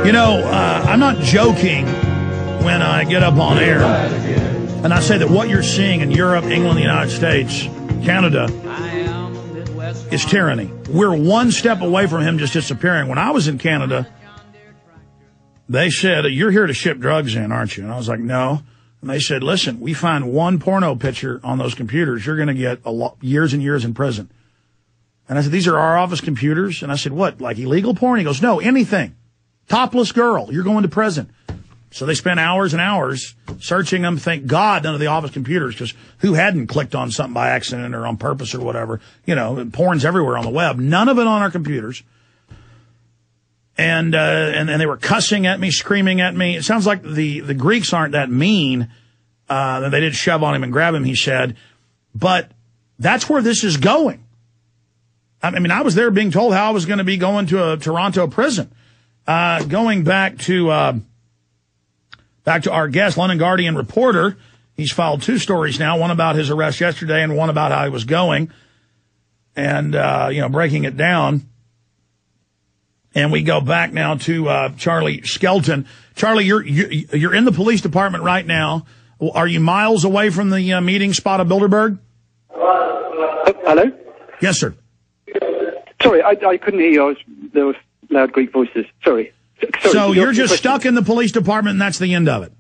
You know, I'm not joking when I get up on air and I say that what you're seeing in Europe, England, the United States, Canada is tyranny. We're one step away from him just disappearing. When I was in Canada, they said, "You're here to ship drugs in, aren't you?" And I was like, "No." And they said, "Listen, we find one porno picture on those computers, you're going to get years and years in prison." And I said, "These are our office computers?" And I said, "What, like illegal porn?" He goes, "No, anything. Topless girl, you're going to prison." So they spent hours and hours searching them. Thank God none of the office computers, because who hadn't clicked on something by accident or on purpose or whatever? You know, porn's everywhere on the web. None of it on our computers. And they were cussing at me, screaming at me. It sounds like the Greeks aren't that mean. They did shove on him and grab him, he said. But that's where this is going. I mean, I was there being told how I was going to be going to a Toronto prison. Going back to our guest, London Guardian reporter. He's filed 2 stories now, one about his arrest yesterday and one about how he was going and, breaking it down. And we go back now to Charlie Skelton. Charlie, you're in the police department right now. Are you miles away from the meeting spot of Bilderberg? Hello? Yes, sir. Sorry, I couldn't hear you. There was loud Greek voices. Sorry. So you're just stuck in the police department and that's the end of it?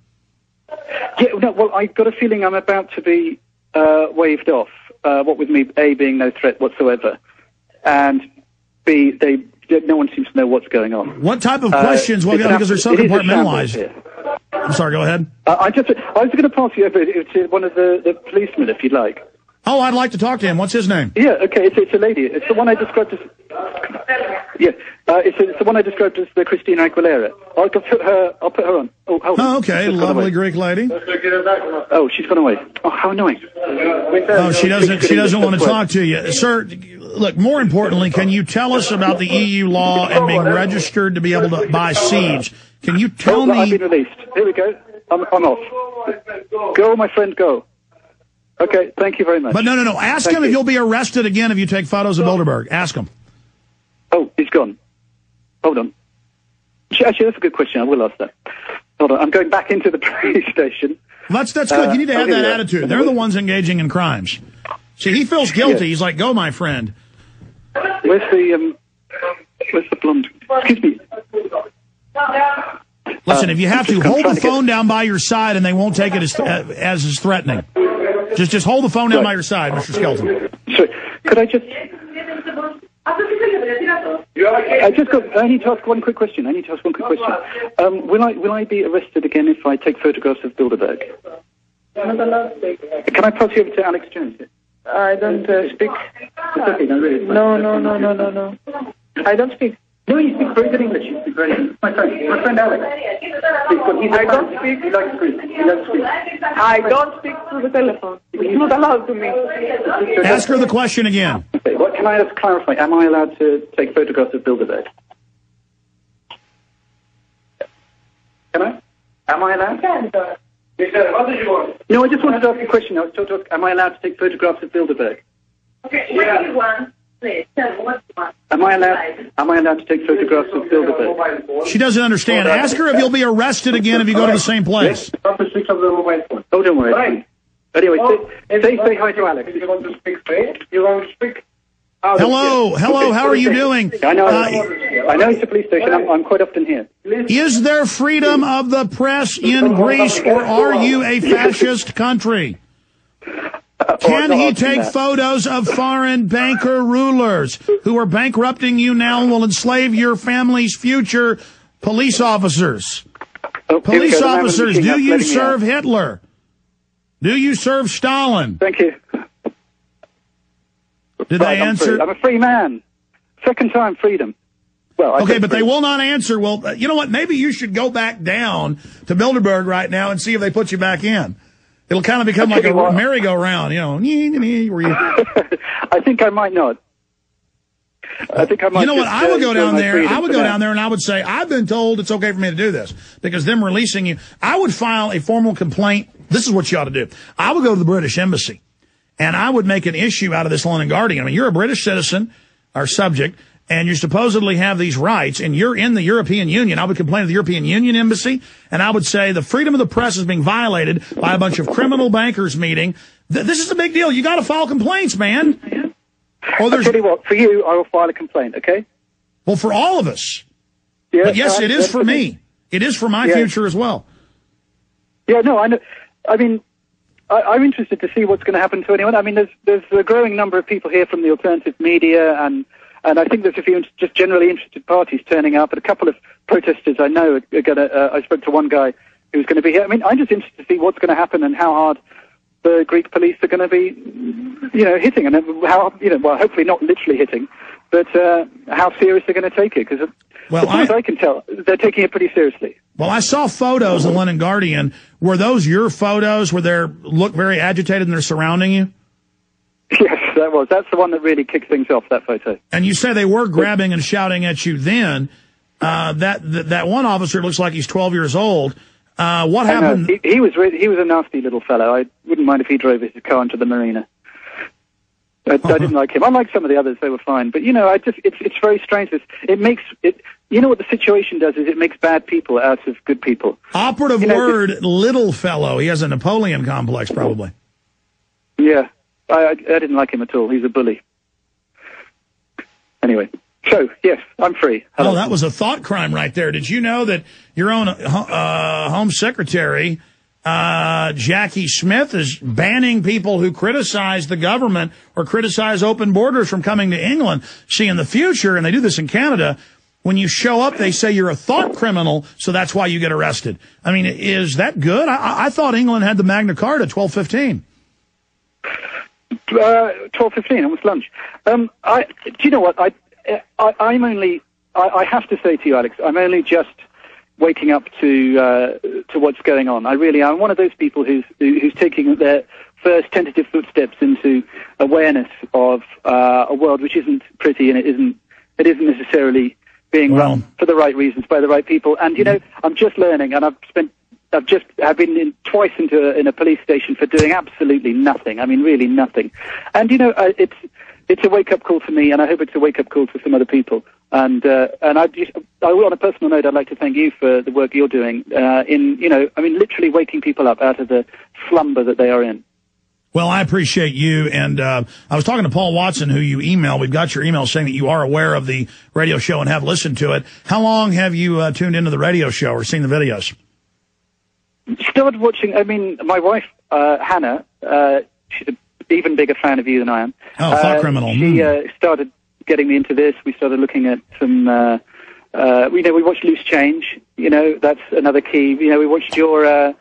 Yeah, no, well, I got a feeling I'm about to be waved off, what with me, A, being no threat whatsoever, and B, no one seems to know what's going on. What type of questions? Well, because they're so compartmentalized. I'm sorry, go ahead. I was going to pass you over to one of the policemen, if you'd like. Oh, I'd like to talk to him. What's his name? Yeah, okay, it's a lady. It's the one I described as... Yeah, it's the one I described as the Christina Aguilera. I'll put her on. Oh, hold on. Oh, okay, lovely Greek lady. Oh, she's gone away. Oh, how annoying. Oh, she doesn't want to talk to you. Sir, look, more importantly, can you tell us about the EU law and being registered to be able to buy seeds? Can you tell me... I've been released. Here we go. I'm off. Go, my friend, go. Okay, thank you very much. But no. Ask him if you'll be arrested again if you take photos of Bilderberg. Ask him. Oh, he's gone. Hold on. Actually, that's a good question. I will ask that. Hold on. I'm going back into the police station. Well, that's good. You need to have that attitude. They're the ones engaging in crimes. See, he feels guilty. Yeah. He's like, "Go, my friend." Where's the blonde? Excuse me. Listen, if you have to, hold the phone down by your side and they won't take it as threatening. Just hold the phone down by your side, Mr. Skelton. Sorry, could I just... I need to ask one quick question. Will I be arrested again if I take photographs of Bilderberg? Can I pass you over to Alex Jones? I don't speak. No. I don't speak. No, you speak very good English. You speak very good. My friend Alex. I don't speak. He likes Greek. I don't speak through the telephone. It's not allowed to me. Ask her the question again. Okay, what can I just clarify? Am I allowed to take photographs of Bilderberg? Can I? Am I allowed? What did you want? No, I just wanted to ask a question. I was told to ask, am I allowed to take photographs of Bilderberg? Okay, what do you want? Please, tell me what you want. Am I allowed to take photographs of Bilderberg? She doesn't understand. Ask her if you'll be arrested again if you go to the same place. Oh, don't worry. Anyway, say hi to Alex. You want to speak straight? You want to speak? Hello, how are you doing? I know it's a police station. I'm quite often here. Is there freedom of the press in Greece, or are you a fascist country? Can he take photos of foreign banker rulers who are bankrupting you now and will enslave your family's future police officers? Police officers, do you serve Hitler? Do you serve Stalin? Thank you. Did they answer? I'm a free man. Second time freedom. Well, okay, but they will not answer. Well, you know what? Maybe you should go back down to Bilderberg right now and see if they put you back in. It'll kind of become like a merry-go-round, you know. I think I might not. I think I might. You know what? I would go down there. I would go down there and I would say, I've been told it's okay for me to do this because them releasing you. I would file a formal complaint. This is what you ought to do. I would go to the British Embassy and I would make an issue out of this London Guardian. I mean, you're a British citizen or subject and you supposedly have these rights, and you're in the European Union, I would complain to the European Union embassy, and I would say the freedom of the press is being violated by a bunch of criminal bankers meeting. This is a big deal. You got to file complaints, man. I'll tell you what, for you, I will file a complaint, okay? Well, for all of us. Yeah, but yes, it is for me. It is for my future as well. Yeah, no, I know. I mean, I'm interested to see what's going to happen to anyone. I mean, there's a growing number of people here from the alternative media, and I think there's a few just generally interested parties turning up, and a couple of protesters I know are going to, I spoke to one guy who's going to be here. I mean, I'm just interested to see what's going to happen and how hard the Greek police are going to be, hitting, and how, well, hopefully not literally hitting, but how serious they're going to take it, because as far as I can tell, they're taking it pretty seriously. Well, I saw photos in the London Guardian. Were those your photos where they look very agitated and they're surrounding you? Yes, that was. That's the one that really kicked things off, that photo. And you say they were grabbing and shouting at you then. That one officer looks like he's 12 years old. What happened? He was a nasty little fellow. I wouldn't mind if he drove his car into the marina. I didn't like him. I liked some of the others; they were fine. But it's very strange. It makes it. You know what the situation does is it makes bad people out of good people. Operative word, little fellow. He has a Napoleon complex, probably. Yeah, I didn't like him at all. He's a bully. Anyway, so yes, I'm free. Hello. Oh, that was a thought crime right there. Did you know that your own Home Secretary, Jackie Smith, is banning people who criticize the government or criticize open borders from coming to England? See, in the future, and they do this in Canada, when you show up, they say you're a thought criminal, so that's why you get arrested. I mean, is that good? I thought England had the Magna Carta, 1215. 12:15, almost lunch. Do you know what? I have to say to you, Alex, I'm only just waking up to what's going on. I'm one of those people who's taking their first tentative footsteps into awareness of a world which isn't pretty, and it isn't necessarily being run for the right reasons by the right people. And I'm just learning, and I've been twice in a police station for doing absolutely nothing. I mean, really nothing. And it's a wake up call to me, and I hope it's a wake up call to some other people. And I will, on a personal note, I'd like to thank you for the work you're doing literally waking people up out of the slumber that they are in. Well, I appreciate you, and I was talking to Paul Watson, who you emailed. We've got your email saying that you are aware of the radio show and have listened to it. How long have you tuned into the radio show or seen the videos? Started watching. I mean, my wife, Hannah, she's an even bigger fan of you than I am. Oh, thought criminal. She started getting me into this. We started looking at some. We watched Loose Change. That's another key. We watched your. I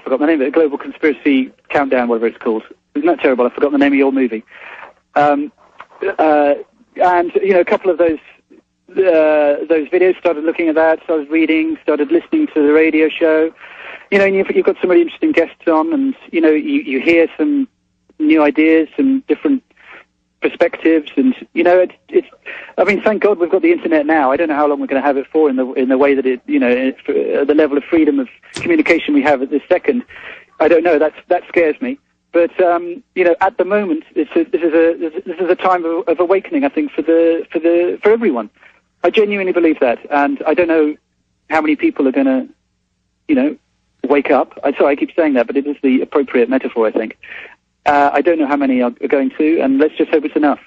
forgot the name of it. Global Conspiracy Countdown, whatever it's called. Isn't that terrible? I forgot the name of your movie. And a couple of those videos, started looking at that, started reading, started listening to the radio show. And you've got some really interesting guests on, and you hear some new ideas, some different perspectives, and it's. I mean, thank God we've got the internet now. I don't know how long we're going to have it for in the way that the level of freedom of communication we have at this second. I don't know. That scares me. But at the moment, this is a time of awakening. I think for everyone. I genuinely believe that, and I don't know how many people are going to, wake up. Sorry, I keep saying that, but it is the appropriate metaphor, I think. I don't know how many are going to, and let's just hope it's enough.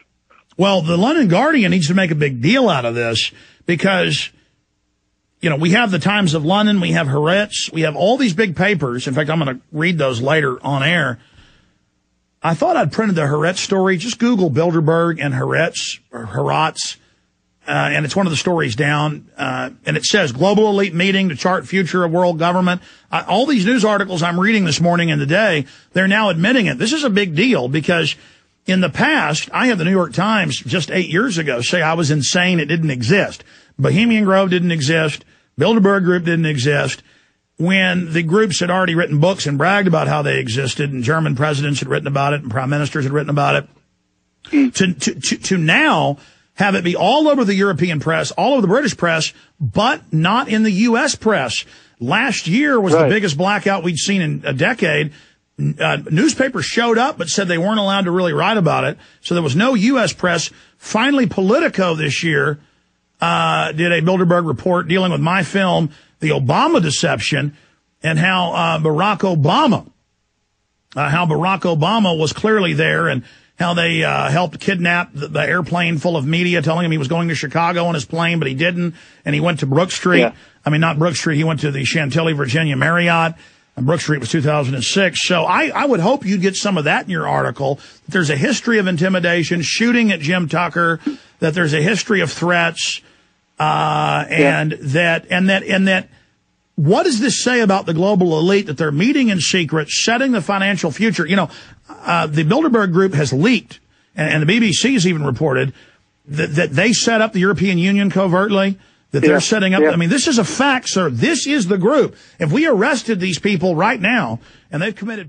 Well, the London Guardian needs to make a big deal out of this because, we have the Times of London, we have Haaretz, we have all these big papers. In fact, I'm going to read those later on air. I thought I'd printed the Haaretz story. Just Google Bilderberg and Haaretz. And it's one of the stories down, and it says, global elite meeting to chart future of world government. All these news articles I'm reading this morning and today, they're now admitting it. This is a big deal because in the past, I had the New York Times just 8 years ago say I was insane. It didn't exist. Bohemian Grove didn't exist. Bilderberg Group didn't exist. When the groups had already written books and bragged about how they existed, and German presidents had written about it, and prime ministers had written about it, to now have it be all over the European press, all over the British press, but not in the U.S. press. Last year was the biggest blackout we'd seen in a decade. Newspapers showed up but said they weren't allowed to really write about it. So there was no U.S. press. Finally, Politico this year did a Bilderberg report dealing with my film, The Obama Deception, and how Barack Obama was clearly there, and how they helped kidnap the airplane full of media, telling him he was going to Chicago on his plane, but he didn't, and he went to Brook Street. Yeah. I mean, not Brook Street. He went to the Chantilly, Virginia Marriott, and Brook Street was 2006. So I would hope you'd get some of that in your article, that there's a history of intimidation, shooting at Jim Tucker, that there's a history of threats, and that what does this say about the global elite, that they're meeting in secret, setting the financial future? You know, the Bilderberg Group has leaked, and the BBC's even reported that they set up the European Union covertly, that they're setting up. I mean, this is a fact, sir. This is the group. If we arrested these people right now and they've committed